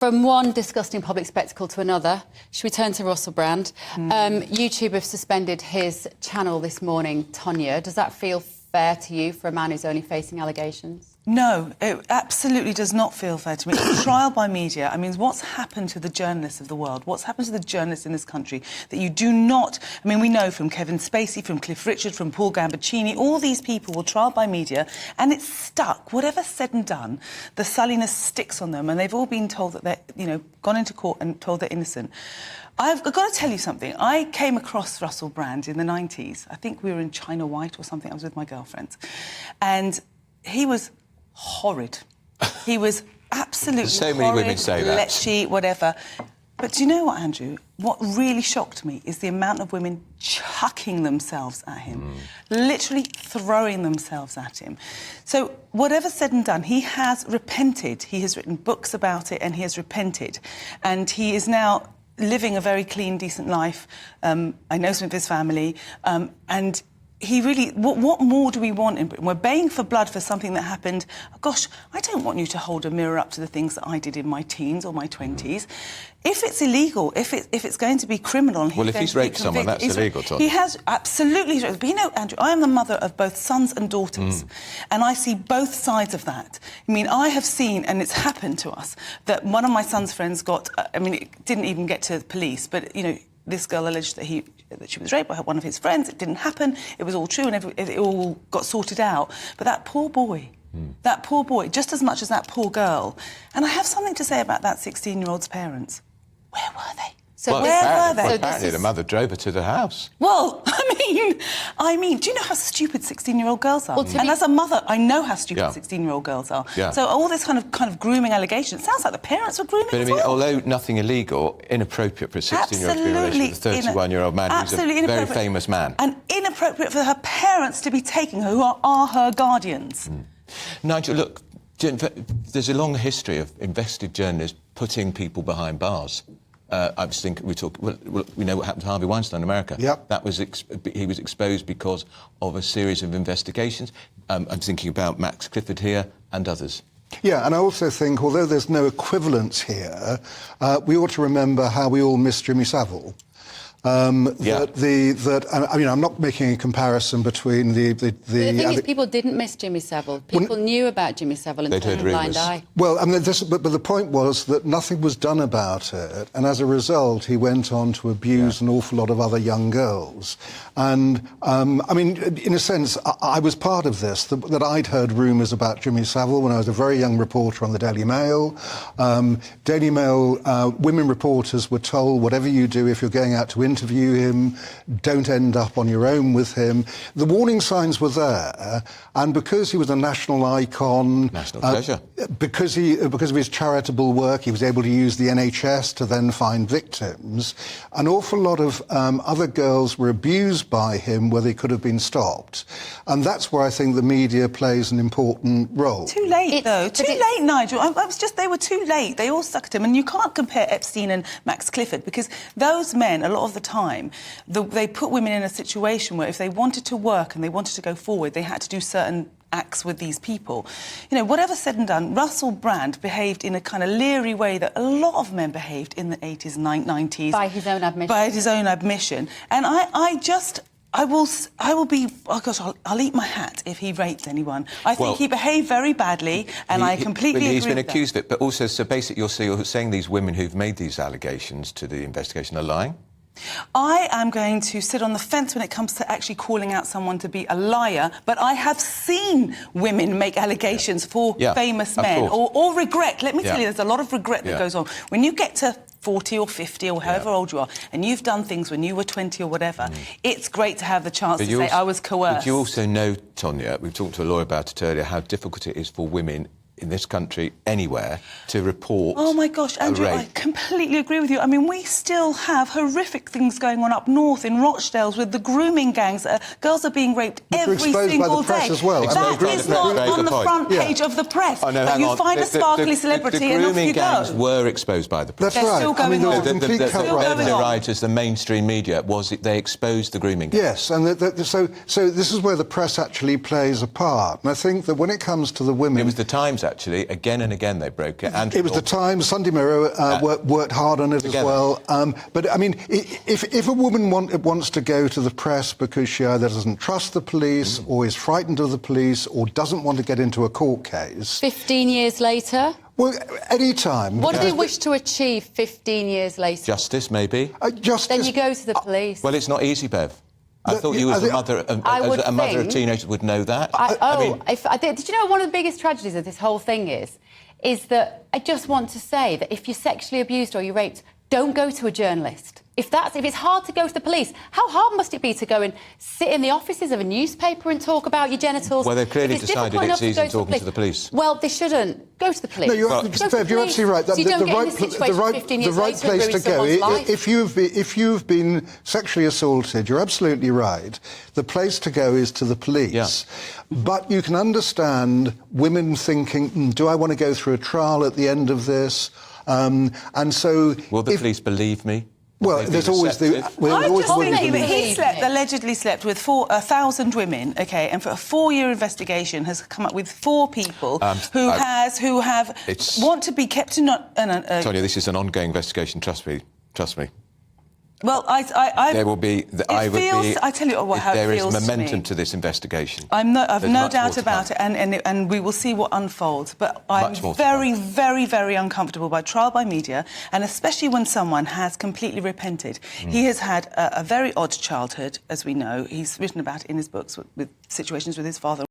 From one disgusting public spectacle to another, should we turn to Russell Brand? YouTube have suspended his channel this morning, Tonia. Does that feel fair to you for a man who's only facing allegations? No, it absolutely does not feel fair to me. It's trial by media. I mean, what's happened to the journalists of the world? What's happened to the journalists in this country that you do not... I mean, we know from Kevin Spacey, from Cliff Richard, from Paul Gambaccini, all these people were trialled by media and it's stuck. Whatever's said and done, the sulliness sticks on them and they've all been told that they're, you know, gone into court and told they're innocent. I've got to tell you something. I came across Russell Brand in the 90s. I think we were in China White or something. I was with my girlfriend. And he was horrid. He was absolutely so horrid, many women say that. lechy, whatever. But do you know what, Andrew? What really shocked me is the amount of women chucking themselves at him, literally throwing themselves at him. So whatever's said and done, he has repented. He has written books about it and he has repented. And he is now living a very clean, decent life. I know some of his family. And he really... What more do we want in Britain? We're baying for blood for something that happened... Oh, gosh, I don't want you to hold a mirror up to the things that I did in my teens or my 20s. If it's illegal, if it's going to be criminal... Well, if he's raped someone, that's illegal, Todd. He has absolutely... But, you know, Andrew, I am the mother of both sons and daughters, and I see both sides of that. I mean, I have seen, and it's happened to us, that one of my son's friends got... I mean, it didn't even get to the police, but, you know, this girl alleged that she was raped by one of his friends. It didn't happen. It was all true and it all got sorted out. But that poor boy, just as much as that poor girl. And I have something to say about that 16-year-old's parents. Where were they? So well, where were they? Well, apparently the mother drove her to the house. Well, I mean, do you know how stupid 16-year-old girls are? Well, and as a mother, I know how stupid 16-year-old girls are. Yeah. So all this kind of grooming allegations, it sounds like the parents were grooming But as I mean, well. Although nothing illegal, inappropriate for a 16-year-old to be in a relationship with a 31-year-old man who's a very famous man. And inappropriate for her parents to be taking her, who are her guardians. Nigel, look, there's a long history of investigative journalists putting people behind bars. I was thinking, we know what happened to Harvey Weinstein in America. Yep. That was he was exposed because of a series of investigations. I'm thinking about Max Clifford here and others. Yeah, and I also think, although there's no equivalence here, we ought to remember how we all miss Jimmy Savile. I mean, I'm not making a comparison between the thing is, people didn't miss Jimmy Savile. People knew about Jimmy Savile and turned a blind eye. Well, I mean, but the point was that nothing was done about it, and as a result, he went on to abuse an awful lot of other young girls. And, I mean, in a sense, I was part of this, that I'd heard rumours about Jimmy Savile when I was a very young reporter on the Daily Mail. Daily Mail women reporters were told, whatever you do, if you're going out to interview him, don't end up on your own with him. The warning signs were there, and because he was a national icon... National treasure. Because of his charitable work, he was able to use the NHS to then find victims. An awful lot of other girls were abused by him where they could have been stopped. And that's where I think the media plays an important role. Too late, though. Too late, Nigel. They were too late. They all sucked him. And you can't compare Epstein and Max Clifford, because those men, a lot of the time, they put women in a situation where if they wanted to work and they wanted to go forward, they had to do certain acts with these people. You know, whatever said and done, Russell Brand behaved in a kind of leery way that a lot of men behaved in the 80s and 90s. By his own admission. By his own admission. And I will be... Oh, gosh, I'll eat my hat if he raped anyone. I think he behaved very badly, and I completely agree with that. He's been accused of it, but also, so basically you're saying these women who've made these allegations to the investigation are lying? I am going to sit on the fence when it comes to actually calling out someone to be a liar, but I have seen women make allegations for famous men or regret. Let me tell you, there's a lot of regret that goes on. When you get to 40 or 50 or however old you are, and you've done things when you were 20 or whatever, it's great to have the chance to say, I was coerced. But you also know, Tonia, we've talked to a lawyer about it earlier, how difficult it is for women in this country, anywhere, to report. Oh, my gosh, Andrew, I completely agree with you. I mean, we still have horrific things going on up north in Rochdale with the grooming gangs. Girls are being raped every single day. As well. That is not on the front page of the press. Oh, no, but you find a sparkly celebrity and off you go. The grooming gangs were exposed by the press. That's right. Still going on. The rioters, the mainstream media, they exposed the grooming gangs. Yes, and so this is where the press actually plays a part. And I think that when it comes to the women... It was the Times, actually. Again and again they broke it. And it was the Times, Sunday Mirror worked hard on it together. as well. But, I mean, if a woman wants to go to the press because she either doesn't trust the police or is frightened of the police or doesn't want to get into a court case... 15 years later? Well, any time. What do they wish to achieve 15 years later? Justice, maybe? Justice... Then you go to the police. Well, it's not easy, Bev. I thought you, as a mother of teenagers, would know that. Did you know one of the biggest tragedies of this whole thing is that I just want to say that if you're sexually abused or you're raped, don't go to a journalist. If it's hard to go to the police, how hard must it be to go and sit in the offices of a newspaper and talk about your genitals? Well, they've clearly decided it's easy talking to the police. Well, they shouldn't. Go to the police. No, you're absolutely right. So you don't get in this situation The right place to go. If you've been sexually assaulted, you're absolutely right. The place to go is to the police. Yeah. But you can understand women thinking, do I want to go through a trial at the end of this? And so... Will the police believe me? Well, there's always the... He allegedly slept with 1,000 women, OK, and for a 4-year investigation has come up with 4 people who want to be kept in... Tonia, this is an ongoing investigation, trust me. Well, there will be... I tell you what, how it there feels is momentum to to this investigation. I've no doubt about it, and we will see what unfolds. But I'm very, very, very uncomfortable by trial by media, and especially when someone has completely repented. He has had a very odd childhood, as we know. He's written about it in his books with situations with his father.